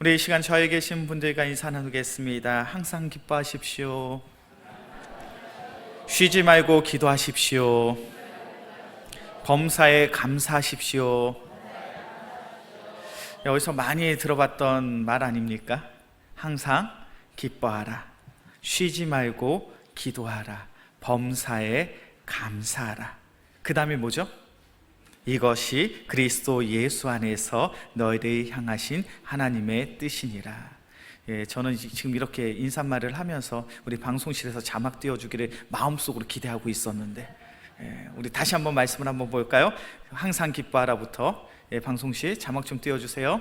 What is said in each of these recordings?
우리 이 시간 저에 계신 분들과 인사 나누겠습니다. 항상 기뻐하십시오. 쉬지 말고 기도하십시오. 범사에 감사하십시오. 여기서 많이 들어봤던 말 아닙니까? 항상 기뻐하라. 쉬지 말고 기도하라. 범사에 감사하라. 그 다음에 뭐죠? 이것이 그리스도 예수 안에서 너희를 향하신 하나님의 뜻이니라. 저는 지금 이렇게 인사말을 하면서 우리 방송실에서 자막 띄워주기를 마음속으로 기대하고 있었는데, 우리 다시 한번 말씀을 한번 볼까요? 항상 기뻐하라부터 방송실 자막 좀 띄워주세요.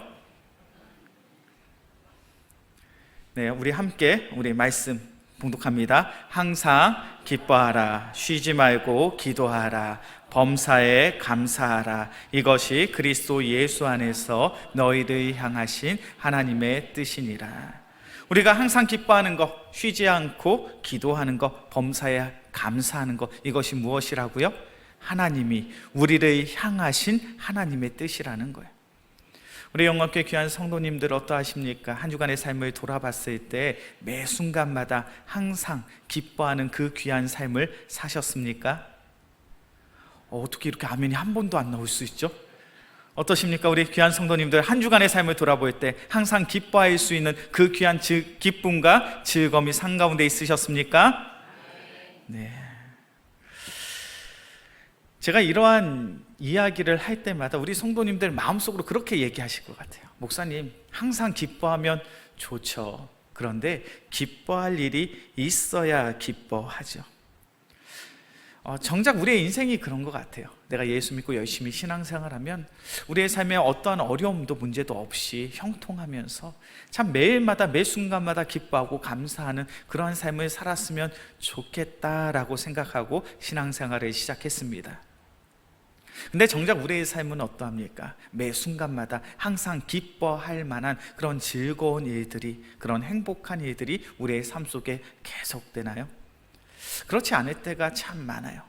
네, 우리 함께 우리 말씀 봉독합니다. 항상 기뻐하라. 쉬지 말고 기도하라. 범사에 감사하라. 이것이 그리스도 예수 안에서 너희를 향하신 하나님의 뜻이니라. 우리가 항상 기뻐하는 것, 쉬지 않고 기도하는 것, 범사에 감사하는 것, 이것이 무엇이라고요? 하나님이 우리를 향하신 하나님의 뜻이라는 거예요. 우리 영광교회 귀한 성도님들 어떠하십니까? 한 주간의 삶을 돌아봤을 때 매 순간마다 항상 기뻐하는 그 귀한 삶을 사셨습니까? 어떻게 이렇게 아멘이 한 번도 안 나올 수 있죠? 어떠십니까? 우리 귀한 성도님들 한 주간의 삶을 돌아볼 때 항상 기뻐할 수 있는 그 귀한 기쁨과 즐거움이 상 가운데 있으셨습니까? 네. 제가 이러한 이야기를 할 때마다 우리 성도님들 마음속으로 그렇게 얘기하실 것 같아요. 목사님, 항상 기뻐하면 좋죠. 그런데 기뻐할 일이 있어야 기뻐하죠. 정작 우리의 인생이 그런 것 같아요. 내가 예수 믿고 열심히 신앙생활하면 우리의 삶에 어떠한 어려움도 문제도 없이 형통하면서 참 매일마다 매 순간마다 기뻐하고 감사하는 그러한 삶을 살았으면 좋겠다라고 생각하고 신앙생활을 시작했습니다. 근데 정작 우리의 삶은 어떠합니까? 매 순간마다 항상 기뻐할 만한 그런 즐거운 일들이, 그런 행복한 일들이 우리의 삶 속에 계속되나요? 그렇지 않을 때가 참 많아요.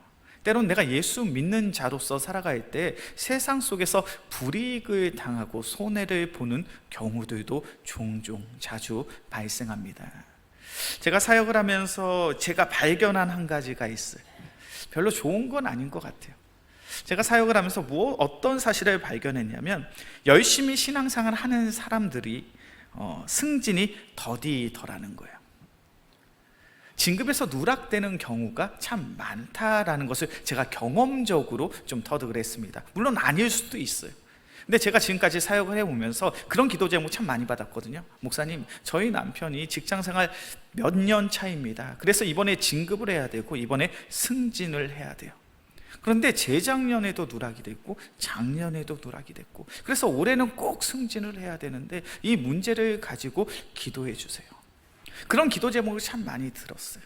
때론 내가 예수 믿는 자로서 살아갈 때 세상 속에서 불이익을 당하고 손해를 보는 경우들도 종종 자주 발생합니다. 제가 사역을 하면서 제가 발견한 한 가지가 있어요. 별로 좋은 건 아닌 것 같아요. 제가 사역을 하면서 어떤 사실을 발견했냐면, 열심히 신앙생활을 하는 사람들이 승진이 더디더라는 거예요. 진급에서 누락되는 경우가 참 많다라는 것을 제가 경험적으로 좀 터득을 했습니다. 물론 아닐 수도 있어요. 근데 제가 지금까지 사역을 해오면서 그런 기도 제목 참 많이 받았거든요. 목사님, 저희 남편이 직장생활 몇 년 차입니다. 그래서 이번에 진급을 해야 되고 이번에 승진을 해야 돼요. 그런데 재작년에도 누락이 됐고 작년에도 누락이 됐고, 그래서 올해는 꼭 승진을 해야 되는데 이 문제를 가지고 기도해 주세요. 그런 기도 제목을 참 많이 들었어요.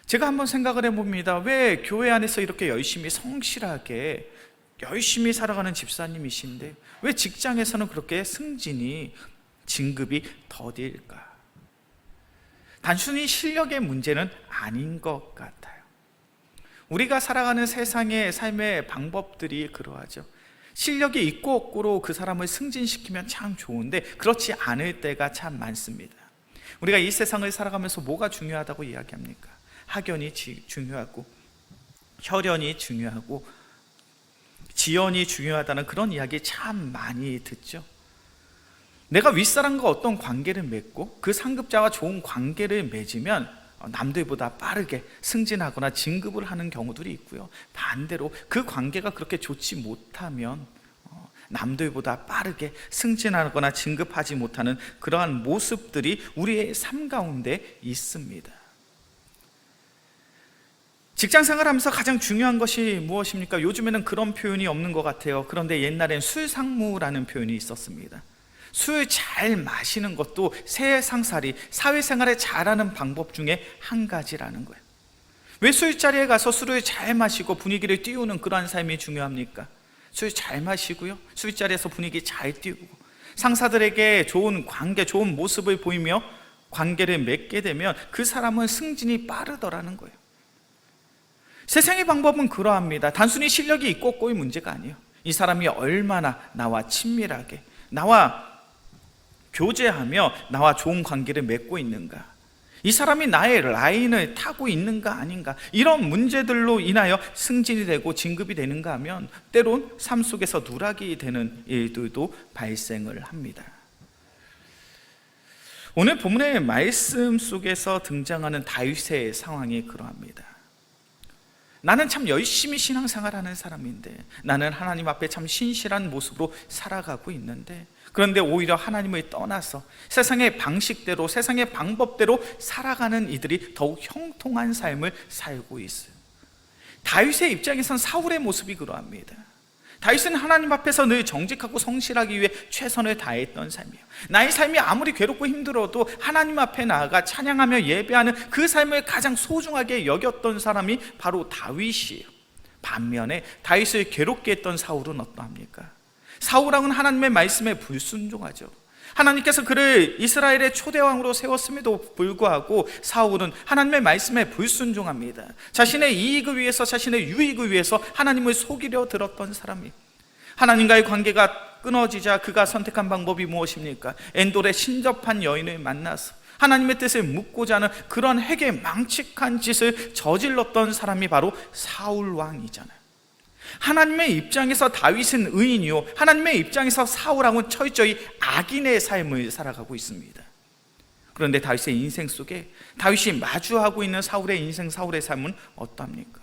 제가 한번 생각을 해봅니다. 왜 교회 안에서 이렇게 열심히 성실하게 열심히 살아가는 집사님이신데 왜 직장에서는 그렇게 승진이, 진급이 더딜까? 단순히 실력의 문제는 아닌 것 같아요. 우리가 살아가는 세상의 삶의 방법들이 그러하죠. 실력이 있고 없고로 그 사람을 승진시키면 참 좋은데 그렇지 않을 때가 참 많습니다. 우리가 이 세상을 살아가면서 뭐가 중요하다고 이야기합니까? 학연이 중요하고 혈연이 중요하고 지연이 중요하다는 그런 이야기 참 많이 듣죠. 내가 윗사람과 어떤 관계를 맺고 그 상급자와 좋은 관계를 맺으면 남들보다 빠르게 승진하거나 진급을 하는 경우들이 있고요. 반대로 그 관계가 그렇게 좋지 못하면 남들보다 빠르게 승진하거나 진급하지 못하는 그러한 모습들이 우리의 삶 가운데 있습니다. 직장 생활하면서 가장 중요한 것이 무엇입니까? 요즘에는 그런 표현이 없는 것 같아요. 그런데 옛날엔 술상무라는 표현이 있었습니다. 술 잘 마시는 것도 세상살이, 사회생활에 잘하는 방법 중에 한 가지라는 거예요. 왜 술자리에 가서 술을 잘 마시고 분위기를 띄우는 그러한 삶이 중요합니까? 술 잘 마시고요, 술자리에서 분위기 잘 띄우고 상사들에게 좋은 관계, 좋은 모습을 보이며 관계를 맺게 되면 그 사람은 승진이 빠르더라는 거예요. 세상의 방법은 그러합니다. 단순히 실력이 있고 없고의 문제가 아니에요. 이 사람이 얼마나 나와 친밀하게, 나와 교제하며 나와 좋은 관계를 맺고 있는가? 이 사람이 나의 라인을 타고 있는가 아닌가? 이런 문제들로 인하여 승진이 되고 진급이 되는가 하면 때론 삶 속에서 누락이 되는 일들도 발생을 합니다. 오늘 본문의 말씀 속에서 등장하는 다윗의 상황이 그러합니다. 나는 참 열심히 신앙생활하는 사람인데, 나는 하나님 앞에 참 신실한 모습으로 살아가고 있는데, 그런데 오히려 하나님을 떠나서 세상의 방식대로, 세상의 방법대로 살아가는 이들이 더욱 형통한 삶을 살고 있어요. 다윗의 입장에선 사울의 모습이 그러합니다. 다윗은 하나님 앞에서 늘 정직하고 성실하기 위해 최선을 다했던 삶이에요. 나의 삶이 아무리 괴롭고 힘들어도 하나님 앞에 나아가 찬양하며 예배하는 그 삶을 가장 소중하게 여겼던 사람이 바로 다윗이에요. 반면에 다윗을 괴롭게 했던 사울은 어떠합니까? 사울왕은 하나님의 말씀에 불순종하죠. 하나님께서 그를 이스라엘의 초대왕으로 세웠음에도 불구하고 사울은 하나님의 말씀에 불순종합니다. 자신의 이익을 위해서, 자신의 유익을 위해서 하나님을 속이려 들었던 사람이, 하나님과의 관계가 끊어지자 그가 선택한 방법이 무엇입니까? 엔돌의 신접한 여인을 만나서 하나님의 뜻을 묻고자 하는 그런 핵에 망측한 짓을 저질렀던 사람이 바로 사울왕이잖아요. 하나님의 입장에서 다윗은 의인이요, 하나님의 입장에서 사울왕은 철저히 악인의 삶을 살아가고 있습니다. 그런데 다윗의 인생 속에 다윗이 마주하고 있는 사울의 인생, 사울의 삶은 어떠합니까?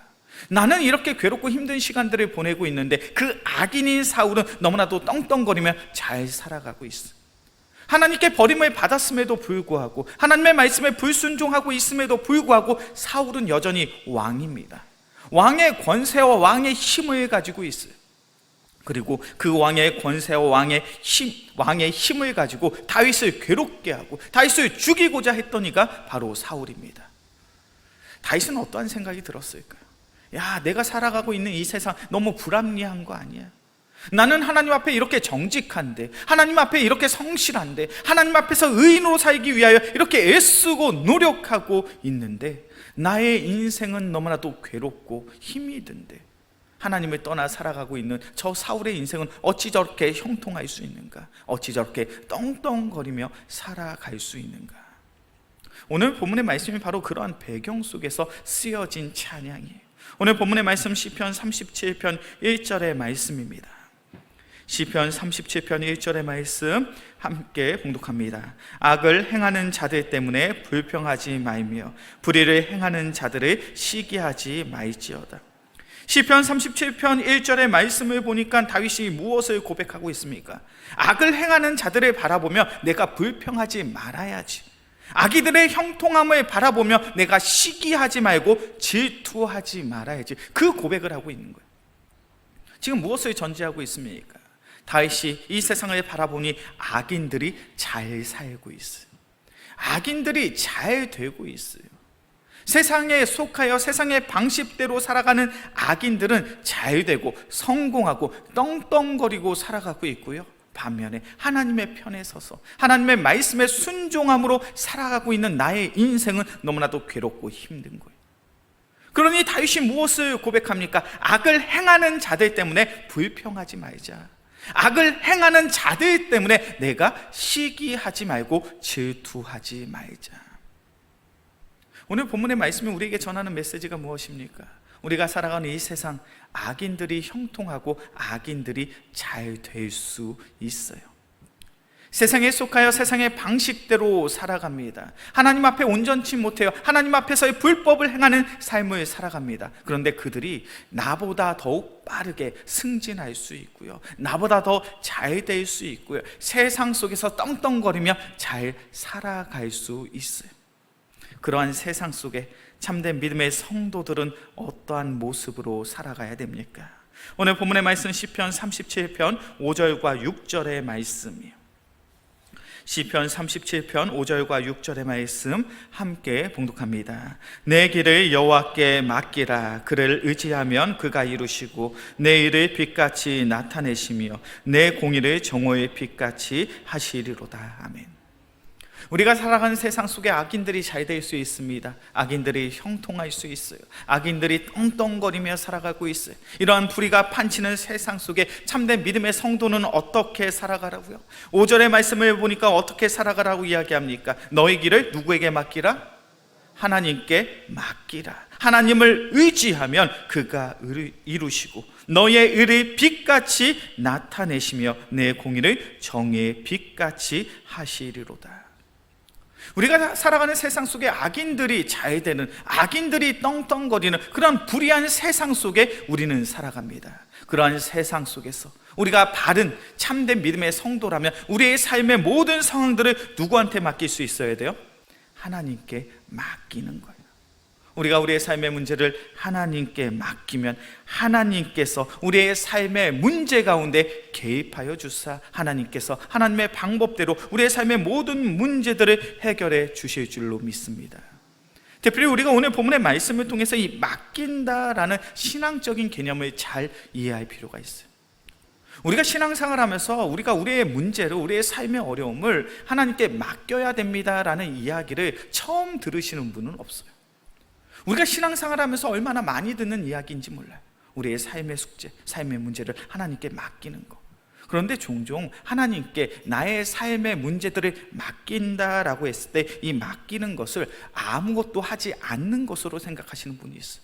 나는 이렇게 괴롭고 힘든 시간들을 보내고 있는데 그 악인인 사울은 너무나도 떵떵거리며 잘 살아가고 있어. 하나님께 버림을 받았음에도 불구하고, 하나님의 말씀에 불순종하고 있음에도 불구하고 사울은 여전히 왕입니다. 왕의 권세와 왕의 힘을 가지고 있어요. 그리고 그 왕의 권세와 왕의 힘을 가지고 다윗을 괴롭게 하고 다윗을 죽이고자 했던 이가 바로 사울입니다. 다윗은 어떠한 생각이 들었을까요? 야, 내가 살아가고 있는 이 세상 너무 불합리한 거 아니야? 나는 하나님 앞에 이렇게 정직한데, 하나님 앞에 이렇게 성실한데, 하나님 앞에서 의인으로 살기 위하여 이렇게 애쓰고 노력하고 있는데 나의 인생은 너무나도 괴롭고 힘이 든데, 하나님을 떠나 살아가고 있는 저 사울의 인생은 어찌 저렇게 형통할 수 있는가? 어찌 저렇게 떵떵거리며 살아갈 수 있는가? 오늘 본문의 말씀이 바로 그러한 배경 속에서 쓰여진 찬양이에요. 오늘 본문의 말씀 시편 37편 1절의 말씀입니다. 시편 37편 1절의 말씀 함께 봉독합니다. 악을 행하는 자들 때문에 불평하지 말며 불의를 행하는 자들을 시기하지 말지어다. 시편 37편 1절의 말씀을 보니까 다윗이 무엇을 고백하고 있습니까? 악을 행하는 자들을 바라보며 내가 불평하지 말아야지. 악이들의 형통함을 바라보며 내가 시기하지 말고 질투하지 말아야지. 그 고백을 하고 있는 거예요. 지금 무엇을 전제하고 있습니까? 다윗이 이 세상을 바라보니 악인들이 잘 살고 있어요. 악인들이 잘 되고 있어요. 세상에 속하여 세상의 방식대로 살아가는 악인들은 잘 되고 성공하고 떵떵거리고 살아가고 있고요, 반면에 하나님의 편에 서서 하나님의 말씀에 순종함으로 살아가고 있는 나의 인생은 너무나도 괴롭고 힘든 거예요. 그러니 다윗이 무엇을 고백합니까? 악을 행하는 자들 때문에 불평하지 말자. 악을 행하는 자들 때문에 내가 시기하지 말고 질투하지 말자. 오늘 본문의 말씀이 우리에게 전하는 메시지가 무엇입니까? 우리가 살아가는 이 세상, 악인들이 형통하고 악인들이 잘 될 수 있어요. 세상에 속하여 세상의 방식대로 살아갑니다. 하나님 앞에 온전치 못해요. 하나님 앞에서의 불법을 행하는 삶을 살아갑니다. 그런데 그들이 나보다 더욱 빠르게 승진할 수 있고요, 나보다 더 잘 될 수 있고요, 세상 속에서 떵떵거리며 잘 살아갈 수 있어요. 그러한 세상 속에 참된 믿음의 성도들은 어떠한 모습으로 살아가야 됩니까? 오늘 본문의 말씀 시편 37편 5절과 6절의 말씀이에요. 시편 37편 5절과 6절의 말씀 함께 봉독합니다. 내 길을 여호와께 맡기라. 그를 의지하면 그가 이루시고 내 일을 빛같이 나타내시며 내 공의를 정오의 빛같이 하시리로다. 아멘. 우리가 살아가는 세상 속에 악인들이 잘 될 수 있습니다. 악인들이 형통할 수 있어요. 악인들이 떵떵거리며 살아가고 있어요. 이러한 불의가 판치는 세상 속에 참된 믿음의 성도는 어떻게 살아가라고요? 5절의 말씀을 보니까 어떻게 살아가라고 이야기합니까? 너희 길을 누구에게 맡기라? 하나님께 맡기라. 하나님을 의지하면 그가 의를 이루시고 너의 의를 빛같이 나타내시며 내 공의를 정의의 빛같이 하시리로다. 우리가 살아가는 세상 속에 악인들이 잘 되는, 악인들이 떵떵거리는 그런 불의한 세상 속에 우리는 살아갑니다. 그러한 세상 속에서 우리가 바른 참된 믿음의 성도라면 우리의 삶의 모든 상황들을 누구한테 맡길 수 있어야 돼요? 하나님께 맡기는 거예요. 우리가 우리의 삶의 문제를 하나님께 맡기면 하나님께서 우리의 삶의 문제 가운데 개입하여 주사 하나님께서 하나님의 방법대로 우리의 삶의 모든 문제들을 해결해 주실 줄로 믿습니다. 특별히 우리가 오늘 본문의 말씀을 통해서 이 맡긴다라는 신앙적인 개념을 잘 이해할 필요가 있어요. 우리가 신앙생활을 하면서 우리가 우리의 문제를, 우리의 삶의 어려움을 하나님께 맡겨야 됩니다라는 이야기를 처음 들으시는 분은 없어요. 우리가 신앙생활을 하면서 얼마나 많이 듣는 이야기인지 몰라요. 우리의 삶의 숙제, 삶의 문제를 하나님께 맡기는 거. 그런데 종종 하나님께 나의 삶의 문제들을 맡긴다라고 했을 때 이 맡기는 것을 아무것도 하지 않는 것으로 생각하시는 분이 있어요.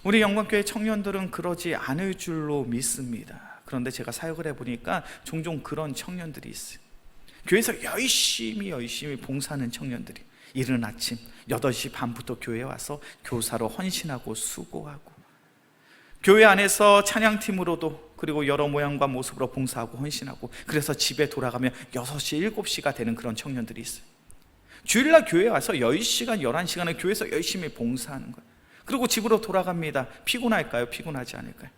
우리 영광교회 청년들은 그러지 않을 줄로 믿습니다. 그런데 제가 사역을 해보니까 종종 그런 청년들이 있어요. 교회에서 열심히 봉사하는 청년들이 이른 아침 8시 반부터 교회에 와서 교사로 헌신하고 수고하고, 교회 안에서 찬양팀으로도 그리고 여러 모양과 모습으로 봉사하고 헌신하고, 그래서 집에 돌아가면 6시, 7시가 되는 그런 청년들이 있어요. 주일날 교회에 와서 10시간, 11시간을 교회에서 열심히 봉사하는 거예요. 그리고 집으로 돌아갑니다. 피곤할까요? 피곤하지 않을까요?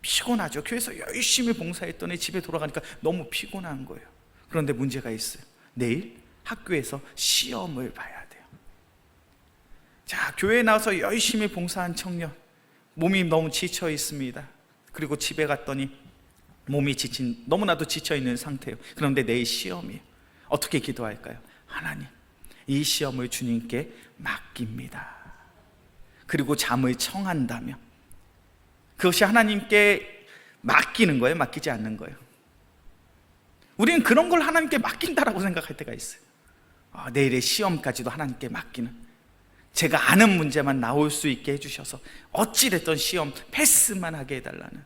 피곤하죠. 교회에서 열심히 봉사했더니 집에 돌아가니까 너무 피곤한 거예요. 그런데 문제가 있어요. 내일 학교에서 시험을 봐야 돼요. 자, 교회에 나와서 열심히 봉사한 청년, 몸이 너무 지쳐 있습니다. 그리고 집에 갔더니 몸이 너무나도 지쳐 있는 상태예요. 그런데 내일 시험이에요. 어떻게 기도할까요? 하나님, 이 시험을 주님께 맡깁니다. 그리고 잠을 청한다며, 그것이 하나님께 맡기는 거예요? 맡기지 않는 거예요? 우리는 그런 걸 하나님께 맡긴다라고 생각할 때가 있어요. 내일의 시험까지도 하나님께 맡기는, 제가 아는 문제만 나올 수 있게 해주셔서 어찌됐든 시험 패스만 하게 해달라는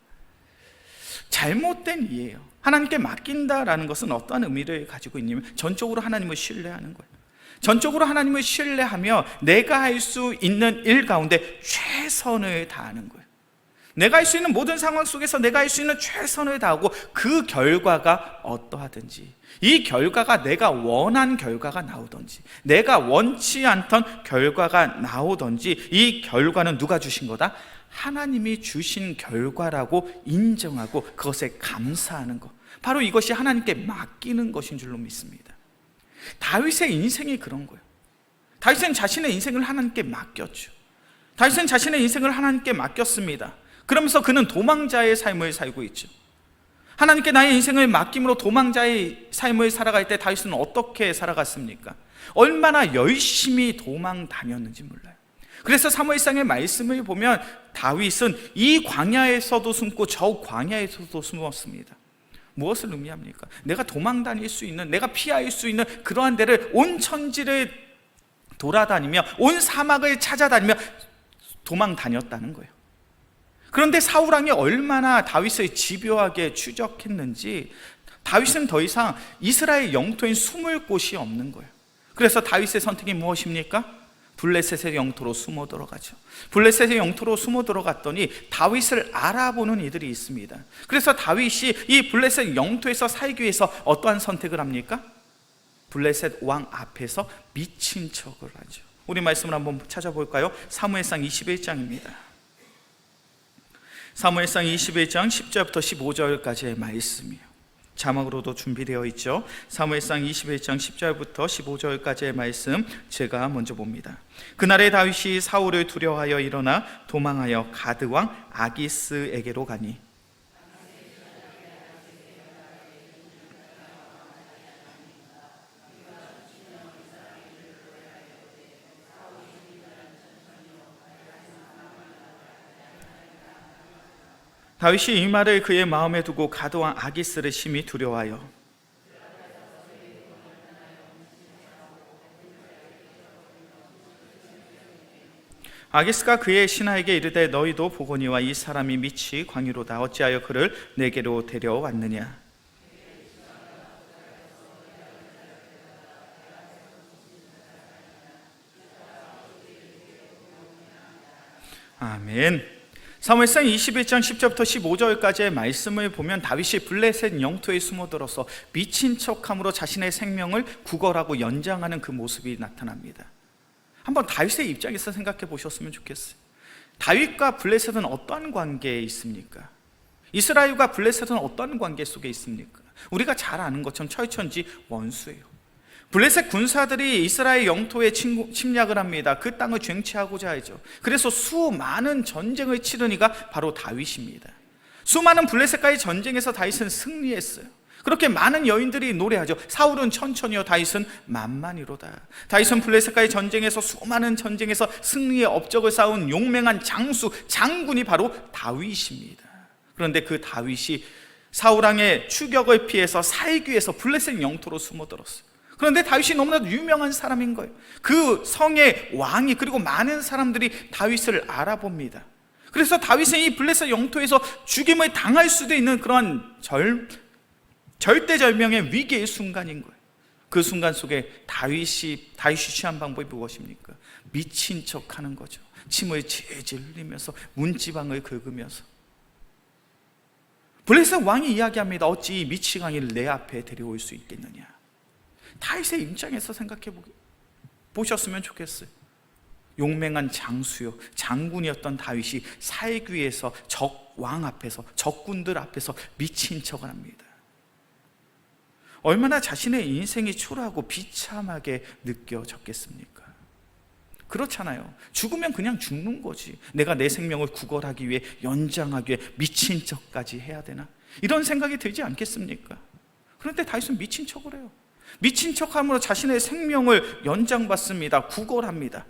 잘못된 이해예요. 하나님께 맡긴다라는 것은 어떠한 의미를 가지고 있냐면 전적으로 하나님을 신뢰하는 거예요. 전적으로 하나님을 신뢰하며 내가 할 수 있는 일 가운데 최선을 다하는 거예요. 내가 할 수 있는 모든 상황 속에서 내가 할 수 있는 최선을 다하고, 그 결과가 어떠하든지, 이 결과가 내가 원한 결과가 나오든지 내가 원치 않던 결과가 나오든지, 이 결과는 누가 주신 거다? 하나님이 주신 결과라고 인정하고 그것에 감사하는 것, 바로 이것이 하나님께 맡기는 것인 줄로 믿습니다. 다윗의 인생이 그런 거예요. 다윗은 자신의 인생을 하나님께 맡겼죠. 다윗은 자신의 인생을 하나님께 맡겼습니다. 그러면서 그는 도망자의 삶을 살고 있죠. 하나님께 나의 인생을 맡김으로 도망자의 삶을 살아갈 때 다윗은 어떻게 살아갔습니까? 얼마나 열심히 도망 다녔는지 몰라요. 그래서 사무엘상의 말씀을 보면 다윗은 이 광야에서도 숨고 저 광야에서도 숨었습니다. 무엇을 의미합니까? 내가 도망 다닐 수 있는, 내가 피할 수 있는 그러한 데를, 온 천지를 돌아다니며 온 사막을 찾아다니며 도망 다녔다는 거예요. 그런데 사울왕이 얼마나 다윗을 집요하게 추적했는지 다윗은 더 이상 이스라엘 영토인 숨을 곳이 없는 거예요. 그래서 다윗의 선택이 무엇입니까? 블레셋의 영토로 숨어 들어가죠. 블레셋의 영토로 숨어 들어갔더니 다윗을 알아보는 이들이 있습니다. 그래서 다윗이 이 블레셋 영토에서 살기 위해서 어떠한 선택을 합니까? 블레셋 왕 앞에서 미친 척을 하죠. 우리 말씀을 한번 찾아볼까요? 사무엘상 21장입니다. 사무엘상 21장 10절부터 15절까지의 말씀이에요. 자막으로도 준비되어 있죠. 사무엘상 21장 10절부터 15절까지의 말씀 제가 먼저 봅니다. 그날에 다윗이 사울을 두려워하여 일어나 도망하여 가드 왕 아기스에게로 가니, 다윗이 이 말을 그의 마음에 두고 가드왕 아기스를 심히 두려워하여 아기스가 그의 신하에게 이르되 너희도 보거니와 이 사람이 미치 광유로다. 어찌하여 그를 내게로 데려왔느냐. 아멘. 사무엘상 21장 10절부터 15절까지의 말씀을 보면 다윗이 블레셋 영토에 숨어들어서 미친 척함으로 자신의 생명을 구걸하고 연장하는 그 모습이 나타납니다. 한번 다윗의 입장에서 생각해 보셨으면 좋겠어요. 다윗과 블레셋은 어떤 관계에 있습니까? 이스라엘과 블레셋은 어떤 관계 속에 있습니까? 우리가 잘 아는 것처럼 철천지 원수예요. 블레셋 군사들이 이스라엘 영토에 침략을 합니다. 그 땅을 쟁취하고자 하죠. 그래서 수많은 전쟁을 치른 이가 바로 다윗입니다. 수많은 블레셋과의 전쟁에서 다윗은 승리했어요. 그렇게 많은 여인들이 노래하죠. 사울은 천천히요, 다윗은 만만히로다. 다윗은 블레셋과의 전쟁에서 수많은 전쟁에서 승리의 업적을 쌓은 용맹한 장군이 바로 다윗입니다. 그런데 그 다윗이 사울왕의 추격을 피해서 살기 위해서 블레셋 영토로 숨어들었어요. 그런데 다윗이 너무나도 유명한 사람인 거예요. 그 성의 왕이, 그리고 많은 사람들이 다윗을 알아봅니다. 그래서 다윗은 이 블레셋 영토에서 죽임을 당할 수도 있는 그런 절대절명의 위기의 순간인 거예요. 그 순간 속에 다윗이 취한 방법이 무엇입니까? 미친 척하는 거죠. 침을 질질 흘리면서 문지방을 긁으면서. 블레셋 왕이 이야기합니다. 어찌 이 미치광이를 내 앞에 데려올 수 있겠느냐. 다윗의 입장에서 생각해 보셨으면 좋겠어요. 용맹한 장수요, 장군이었던 다윗이 살기 위해서 적왕 앞에서, 적군들 앞에서 미친 척을 합니다. 얼마나 자신의 인생이 초라하고 비참하게 느껴졌겠습니까? 그렇잖아요. 죽으면 그냥 죽는 거지. 내가 내 생명을 구걸하기 위해, 연장하기 위해 미친 척까지 해야 되나? 이런 생각이 들지 않겠습니까? 그런데 다윗은 미친 척을 해요. 미친 척함으로 자신의 생명을 연장받습니다. 구걸합니다.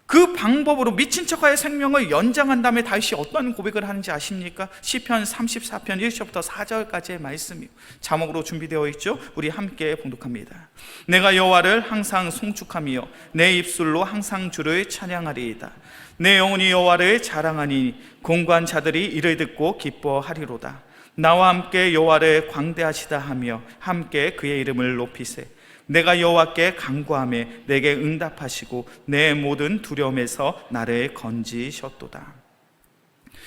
그 방법으로 미친 척하여 생명을 연장한 다음에 다윗이 어떤 고백을 하는지 아십니까? 시편 34편 1절부터 4절까지의 말씀이요, 자막으로 준비되어 있죠? 우리 함께 봉독합니다. 내가 여호와를 항상 송축하며 내 입술로 항상 주를 찬양하리이다. 내 영혼이 여호와를 자랑하니 공고한 자들이 이를 듣고 기뻐하리로다. 나와 함께 여호와를 광대하시다 하며 함께 그의 이름을 높이세. 내가 여호와께 간구하며 내게 응답하시고 내 모든 두려움에서 나를 건지셨도다.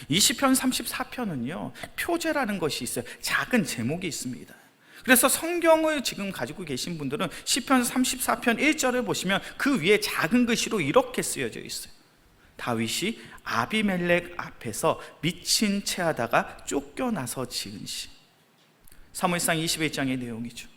이 시편 34편은요, 표제라는 것이 있어요. 작은 제목이 있습니다. 그래서 성경을 지금 가지고 계신 분들은 시편 34편 1절을 보시면 그 위에 작은 글씨로 이렇게 쓰여져 있어요. 다윗이 아비멜렉 앞에서 미친 채 하다가 쫓겨나서 지은 시. 사무엘상 21장의 내용이죠.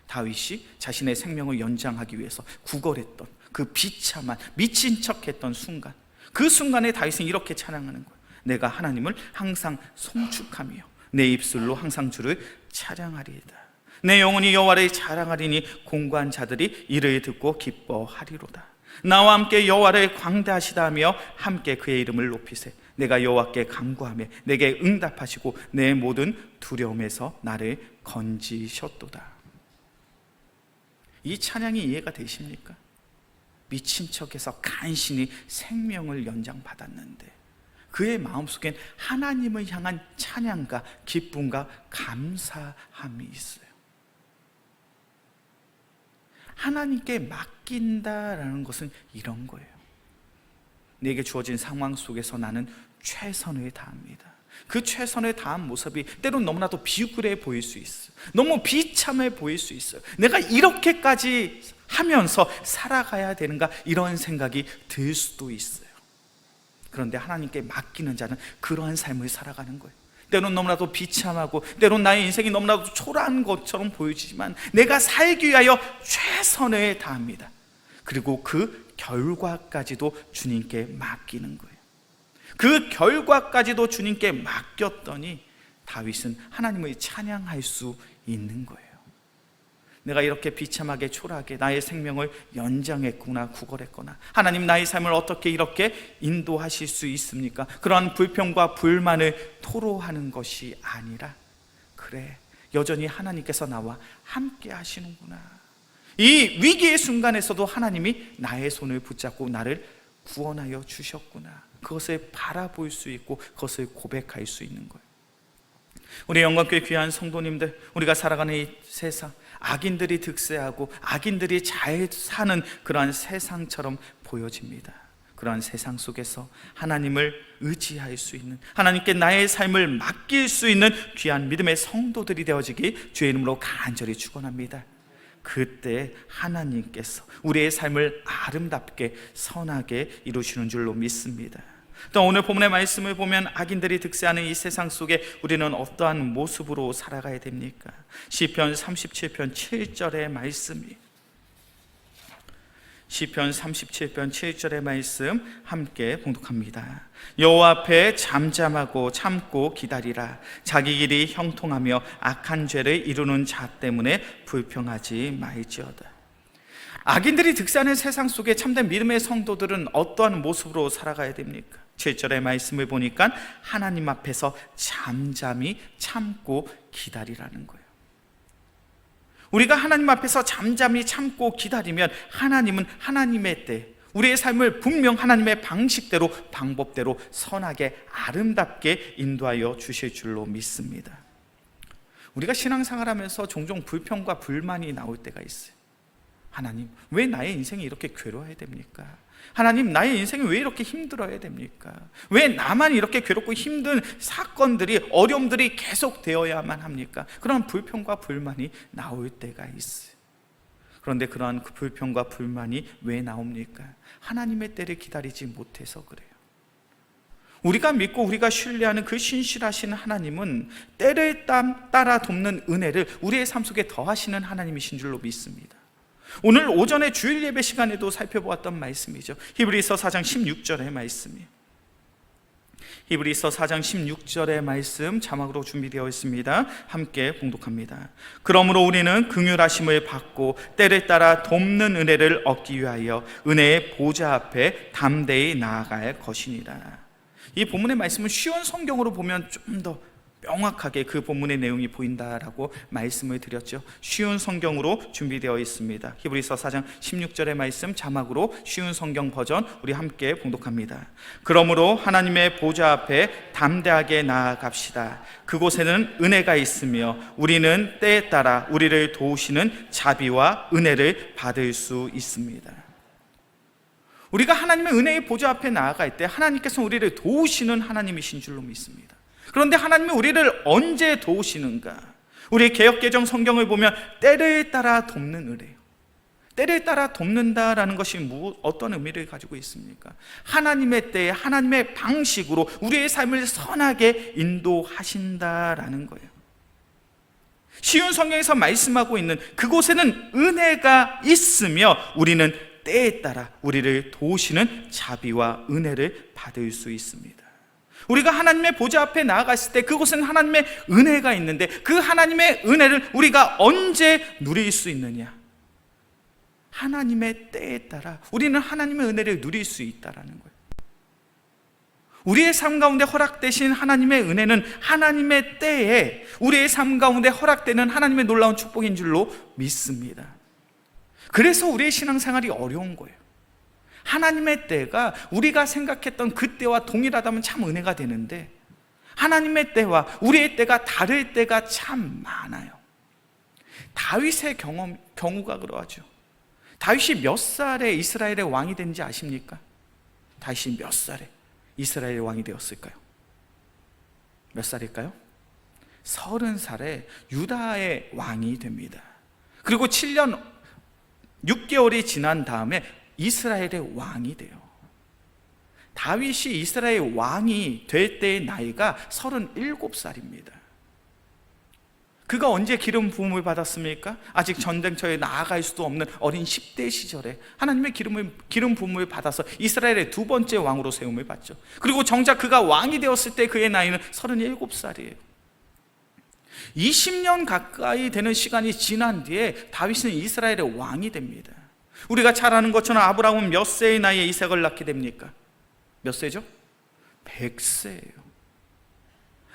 다윗이 자신의 생명을 연장하기 위해서 구걸했던 그 비참한 미친 척했던 순간, 그 순간에 다윗은 이렇게 찬양하는 거예요. 내가 하나님을 항상 송축하며 내 입술로 항상 주를 찬양하리이다. 내 영혼이 여호와를 자랑하리니 공고한 자들이 이를 듣고 기뻐하리로다. 나와 함께 여호와를 광대하시다 하며 함께 그의 이름을 높이세. 내가 여호와께 간구하며 내게 응답하시고 내 모든 두려움에서 나를 건지셨도다. 이 찬양이 이해가 되십니까? 미친 척해서 간신히 생명을 연장받았는데 그의 마음속엔 하나님을 향한 찬양과 기쁨과 감사함이 있어요. 하나님께 맡긴다라는 것은 이런 거예요. 내게 주어진 상황 속에서 나는 최선을 다합니다. 그 최선을 다한 모습이 때론 너무나도 비굴해 보일 수 있어요. 너무 비참해 보일 수 있어요. 내가 이렇게까지 하면서 살아가야 되는가, 이런 생각이 들 수도 있어요. 그런데 하나님께 맡기는 자는 그러한 삶을 살아가는 거예요. 때론 너무나도 비참하고 때론 나의 인생이 너무나도 초라한 것처럼 보여지지만 내가 살기 위하여 최선을 다합니다. 그리고 그 결과까지도 주님께 맡기는 거예요. 그 결과까지도 주님께 맡겼더니 다윗은 하나님을 찬양할 수 있는 거예요. 내가 이렇게 비참하게 초라하게 나의 생명을 연장했구나, 구걸했거나, 하나님 나의 삶을 어떻게 이렇게 인도하실 수 있습니까? 그러한 불평과 불만을 토로하는 것이 아니라, 그래, 여전히 하나님께서 나와 함께 하시는구나, 이 위기의 순간에서도 하나님이 나의 손을 붙잡고 나를 구원하여 주셨구나, 그것을 바라볼 수 있고 그것을 고백할 수 있는 거예요. 우리 영광교회 귀한 성도님들, 우리가 살아가는 이 세상, 악인들이 득세하고 악인들이 잘 사는 그러한 세상처럼 보여집니다. 그러한 세상 속에서 하나님을 의지할 수 있는, 하나님께 나의 삶을 맡길 수 있는 귀한 믿음의 성도들이 되어지기 주의 이름으로 간절히 축원합니다. 그때 하나님께서 우리의 삶을 아름답게 선하게 이루시는 줄로 믿습니다. 또 오늘 본문의 말씀을 보면 악인들이 득세하는 이 세상 속에 우리는 어떠한 모습으로 살아가야 됩니까? 시편 37편 7절의 말씀이, 시편 37편 7절의 말씀 함께 봉독합니다. 여호와 앞에 잠잠하고 참고 기다리라. 자기 길이 형통하며 악한 죄를 이루는 자 때문에 불평하지 말지어다. 악인들이 득세하는 세상 속에 참된 믿음의 성도들은 어떠한 모습으로 살아가야 됩니까? 7절의 말씀을 보니까 하나님 앞에서 잠잠히 참고 기다리라는 거예요. 우리가 하나님 앞에서 잠잠히 참고 기다리면 하나님은 하나님의 때, 우리의 삶을 분명 하나님의 방식대로, 방법대로 선하게 아름답게 인도하여 주실 줄로 믿습니다. 우리가 신앙생활하면서 종종 불평과 불만이 나올 때가 있어요. 하나님, 왜 나의 인생이 이렇게 괴로워야 됩니까? 하나님, 나의 인생이 왜 이렇게 힘들어야 됩니까? 왜 나만 이렇게 괴롭고 힘든 사건들이, 어려움들이 계속 되어야만 합니까? 그런 불평과 불만이 나올 때가 있어요. 그런데 그러한 그 불평과 불만이 왜 나옵니까? 하나님의 때를 기다리지 못해서 그래요. 우리가 믿고 우리가 신뢰하는 그 신실하신 하나님은 때를 따라 돕는 은혜를 우리의 삶 속에 더하시는 하나님이신 줄로 믿습니다. 오늘 오전에 주일 예배 시간에도 살펴보았던 말씀이죠. 히브리서 4장 16절의 말씀이에요. 히브리서 4장 16절의 말씀 자막으로 준비되어 있습니다. 함께 봉독합니다. 그러므로 우리는 긍휼하심을 받고 때를 따라 돕는 은혜를 얻기 위하여 은혜의 보좌 앞에 담대히 나아갈 것이니라. 이 본문의 말씀은 쉬운 성경으로 보면 좀 더 명확하게 그 본문의 내용이 보인다라고 말씀을 드렸죠. 쉬운 성경으로 준비되어 있습니다. 히브리서 4장 16절의 말씀 자막으로 쉬운 성경 버전 우리 함께 봉독합니다. 그러므로 하나님의 보좌 앞에 담대하게 나아갑시다. 그곳에는 은혜가 있으며 우리는 때에 따라 우리를 도우시는 자비와 은혜를 받을 수 있습니다. 우리가 하나님의 은혜의 보좌 앞에 나아갈 때 하나님께서 우리를 도우시는 하나님이신 줄로 믿습니다. 그런데 하나님이 우리를 언제 도우시는가? 우리 개역개정 성경을 보면 때를 따라 돕는 은혜요. 때를 따라 돕는다라는 것이 어떤 의미를 가지고 있습니까? 하나님의 때에 하나님의 방식으로 우리의 삶을 선하게 인도하신다라는 거예요. 쉬운 성경에서 말씀하고 있는 그곳에는 은혜가 있으며 우리는 때에 따라 우리를 도우시는 자비와 은혜를 받을 수 있습니다. 우리가 하나님의 보좌 앞에 나아갔을 때 그곳은 하나님의 은혜가 있는데 그 하나님의 은혜를 우리가 언제 누릴 수 있느냐? 하나님의 때에 따라 우리는 하나님의 은혜를 누릴 수 있다는 거예요. 우리의 삶 가운데 허락되신 하나님의 은혜는 하나님의 때에 우리의 삶 가운데 허락되는 하나님의 놀라운 축복인 줄로 믿습니다. 그래서 우리의 신앙생활이 어려운 거예요. 하나님의 때가 우리가 생각했던 그 때와 동일하다면 참 은혜가 되는데 하나님의 때와 우리의 때가 다를 때가 참 많아요. 다윗의 경우가 그러하죠. 다윗이 몇 살에 이스라엘의 왕이 된지 아십니까? 다윗이 몇 살에 이스라엘의 왕이 되었을까요? 몇 살일까요? 30살에 유다의 왕이 됩니다. 그리고 7년 6개월이 지난 다음에 이스라엘의 왕이 돼요. 다윗이 이스라엘 왕이 될 때의 나이가 37살입니다. 그가 언제 기름 부음을 받았습니까? 아직 전쟁터에 나아갈 수도 없는 어린 10대 시절에 하나님의 기름 부음을 받아서 이스라엘의 두 번째 왕으로 세움을 받죠. 그리고 정작 그가 왕이 되었을 때 그의 나이는 37살이에요. 20년 가까이 되는 시간이 지난 뒤에 다윗은 이스라엘의 왕이 됩니다. 우리가 잘 아는 것처럼 아브라함은 몇 세의 나이에 이삭을 낳게 됩니까? 몇 세죠? 100세예요.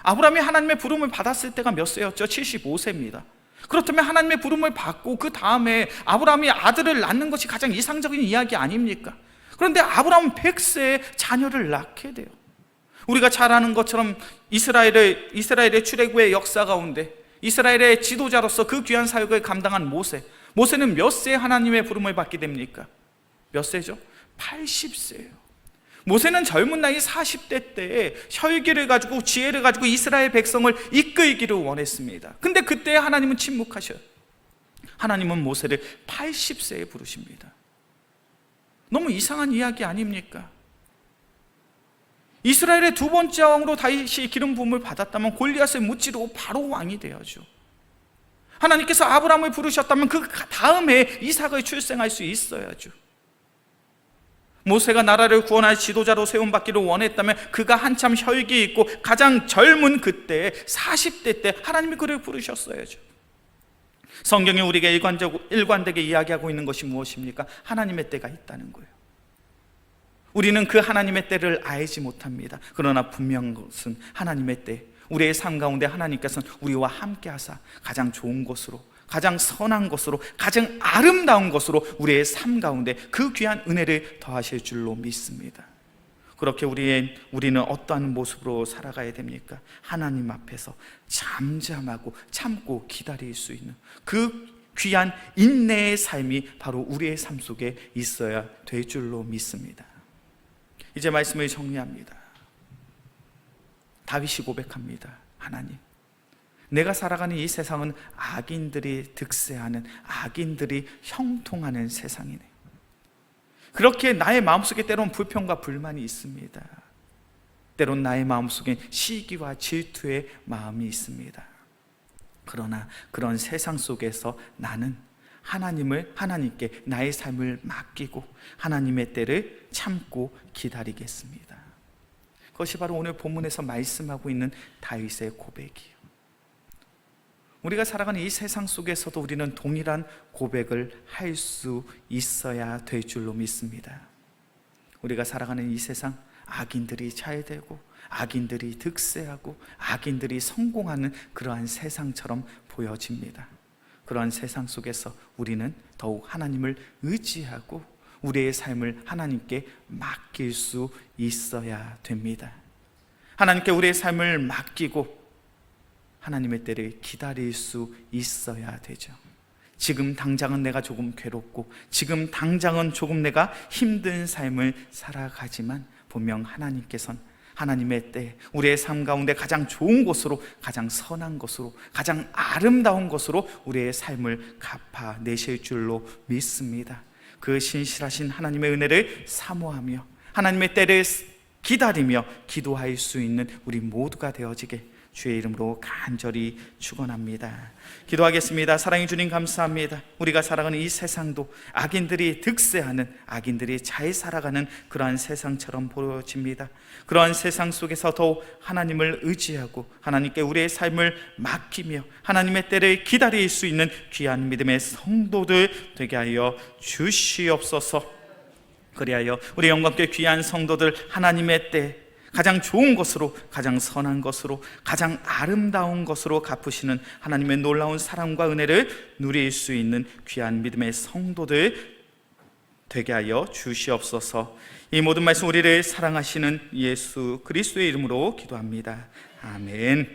아브라함이 하나님의 부름을 받았을 때가 몇 세였죠? 75세입니다. 그렇다면 하나님의 부름을 받고 그 다음에 아브라함이 아들을 낳는 것이 가장 이상적인 이야기 아닙니까? 그런데 아브라함은 100세에 자녀를 낳게 돼요. 우리가 잘 아는 것처럼 이스라엘의 출애굽의 역사 가운데 이스라엘의 지도자로서 그 귀한 사역을 감당한 모세는 몇 세에 하나님의 부름을 받게 됩니까? 몇 세죠? 80세예요. 모세는 젊은 나이 40대 때에 혈기를 가지고 지혜를 가지고 이스라엘 백성을 이끌기를 원했습니다. 근데 그때 하나님은 침묵하셔요. 하나님은 모세를 80세에 부르십니다. 너무 이상한 이야기 아닙니까? 이스라엘의 두 번째 왕으로 다윗이 기름 부음을 받았다면 골리앗을 무찌르고 바로 왕이 되어야죠. 하나님께서 아브라함을 부르셨다면 그 다음에 이삭을 출생할 수 있어야죠. 모세가 나라를 구원할 지도자로 세움받기를 원했다면 그가 한참 혈기 있고 가장 젊은 그때 40대 때 하나님이 그를 부르셨어야죠. 성경이 우리에게 일관되게 이야기하고 있는 것이 무엇입니까? 하나님의 때가 있다는 거예요. 우리는 그 하나님의 때를 알지 못합니다. 그러나 분명한 것은 하나님의 때, 우리의 삶 가운데 하나님께서는 우리와 함께 하사 가장 좋은 것으로, 가장 선한 것으로, 가장 아름다운 것으로 우리의 삶 가운데 그 귀한 은혜를 더하실 줄로 믿습니다. 그렇게 우리는 어떠한 모습으로 살아가야 됩니까? 하나님 앞에서 잠잠하고 참고 기다릴 수 있는 그 귀한 인내의 삶이 바로 우리의 삶 속에 있어야 될 줄로 믿습니다. 이제 말씀을 정리합니다. 다윗이 고백합니다. 하나님, 내가 살아가는 이 세상은 악인들이 득세하는, 악인들이 형통하는 세상이네. 그렇게 나의 마음속에 때론 불평과 불만이 있습니다. 때론 나의 마음속에 시기와 질투의 마음이 있습니다. 그러나 그런 세상 속에서 나는 하나님께 나의 삶을 맡기고 하나님의 때를 참고 기다리겠습니다. 그것이 바로 오늘 본문에서 말씀하고 있는 다윗의 고백이에요. 우리가 살아가는 이 세상 속에서도 우리는 동일한 고백을 할 수 있어야 될 줄로 믿습니다. 우리가 살아가는 이 세상, 악인들이 잘되고 악인들이 득세하고 악인들이 성공하는 그러한 세상처럼 보여집니다. 그러한 세상 속에서 우리는 더욱 하나님을 의지하고 우리의 삶을 하나님께 맡길 수 있어야 됩니다. 하나님께 우리의 삶을 맡기고 하나님의 때를 기다릴 수 있어야 되죠. 지금 당장은 내가 조금 괴롭고 지금 당장은 조금 내가 힘든 삶을 살아가지만 분명 하나님께서는 하나님의 때 우리의 삶 가운데 가장 좋은 것으로, 가장 선한 것으로, 가장 아름다운 것으로 우리의 삶을 갚아내실 줄로 믿습니다. 그 신실하신 하나님의 은혜를 사모하며 하나님의 때를 기다리며 기도할 수 있는 우리 모두가 되어지게 주의 이름으로 간절히 축원합니다. 기도하겠습니다. 사랑해 주님 감사합니다. 우리가 살아가는 이 세상도 악인들이 득세하는, 악인들이 잘 살아가는 그러한 세상처럼 보여집니다. 그러한 세상 속에서 더욱 하나님을 의지하고 하나님께 우리의 삶을 맡기며 하나님의 때를 기다릴 수 있는 귀한 믿음의 성도들 되게 하여 주시옵소서. 그리하여 우리 영광께 귀한 성도들 하나님의 때 가장 좋은 것으로, 가장 선한 것으로, 가장 아름다운 것으로 갚으시는 하나님의 놀라운 사랑과 은혜를 누릴 수 있는 귀한 믿음의 성도들 되게 하여 주시옵소서. 이 모든 말씀 우리를 사랑하시는 예수 그리스도의 이름으로 기도합니다. 아멘.